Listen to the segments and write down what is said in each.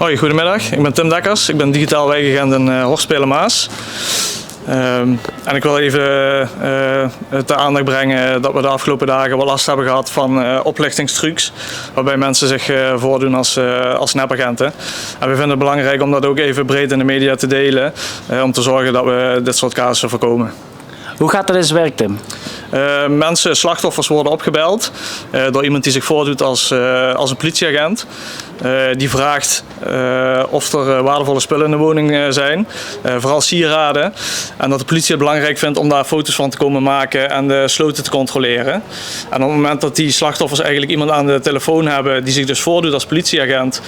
Hoi, goedemiddag. Ik ben Tim Dekkers. Ik ben digitaal wijkagent in Horstspelen Maas. En ik wil even ter aandacht brengen dat we de afgelopen dagen wel last hebben gehad van oplichtingstrucs. Waarbij mensen zich voordoen als nepagenten. En we vinden het belangrijk om dat ook even breed in de media te delen. Om te zorgen dat we dit soort casussen voorkomen. Hoe gaat dat in zijn werk, Tim? Mensen, slachtoffers worden opgebeld door iemand die zich voordoet als een politieagent. Die vraagt of er waardevolle spullen in de woning zijn, vooral sieraden. En dat de politie het belangrijk vindt om daar foto's van te komen maken en de sloten te controleren. En op het moment dat die slachtoffers eigenlijk iemand aan de telefoon hebben die zich dus voordoet als politieagent,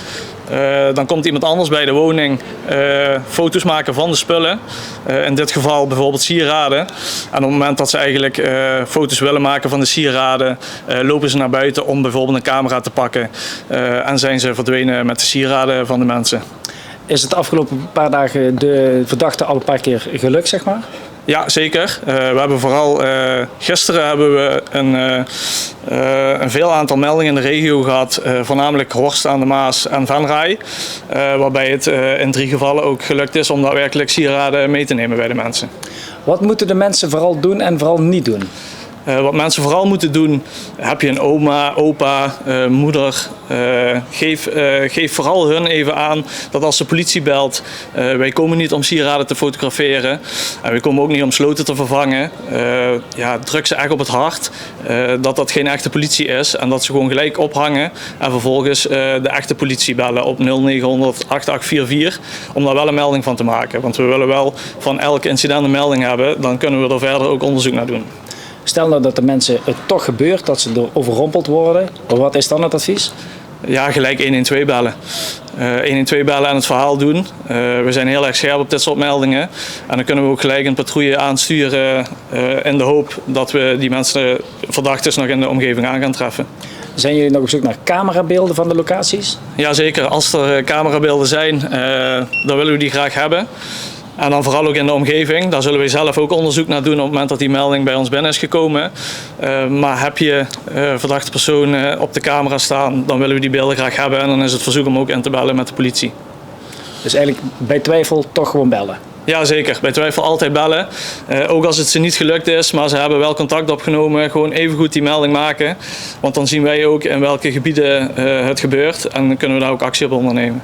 dan komt iemand anders bij de woning foto's maken van de spullen. In dit geval bijvoorbeeld sieraden. En op het moment dat ze eigenlijk foto's willen maken van de sieraden, lopen ze naar buiten om bijvoorbeeld een camera te pakken. En zijn ze verdwenen met de sieraden van de mensen. Is het de afgelopen paar dagen de verdachte al een paar keer gelukt, zeg maar? Ja, zeker. We hebben vooral gisteren hebben we een veel aantal meldingen in de regio gehad, voornamelijk Horst aan de Maas en Venray, waarbij het in 3 gevallen ook gelukt is om daadwerkelijk sieraden mee te nemen bij de mensen. Wat moeten de mensen vooral doen en vooral niet doen? Wat mensen vooral moeten doen, heb je een oma, opa, moeder, geef vooral hun even aan dat als de politie belt, wij komen niet om sieraden te fotograferen en wij komen ook niet om sloten te vervangen. Druk ze echt op het hart dat dat geen echte politie is en dat ze gewoon gelijk ophangen en vervolgens de echte politie bellen op 0900 8844 om daar wel een melding van te maken. Want we willen wel van elk incident een melding hebben, dan kunnen we er verder ook onderzoek naar doen. Stel nou dat de mensen het toch gebeurt, dat ze er overrompeld worden. Wat is dan het advies? Ja, gelijk 112 bellen. 112 bellen en het verhaal doen. We zijn heel erg scherp op dit soort meldingen. En dan kunnen we ook gelijk een patrouille aansturen in de hoop dat we die mensen, verdachten, nog in de omgeving aan gaan treffen. Zijn jullie nog op zoek naar camerabeelden van de locaties? Jazeker, als er camerabeelden zijn, dan willen we die graag hebben. En dan vooral ook in de omgeving. Daar zullen we zelf ook onderzoek naar doen op het moment dat die melding bij ons binnen is gekomen. Maar heb je verdachte personen op de camera staan, dan willen we die beelden graag hebben. En dan is het verzoek om ook in te bellen met de politie. Dus eigenlijk bij twijfel toch gewoon bellen? Jazeker, bij twijfel altijd bellen. Ook als het ze niet gelukt is, maar ze hebben wel contact opgenomen, gewoon even goed die melding maken. Want dan zien wij ook in welke gebieden het gebeurt en dan kunnen we daar ook actie op ondernemen.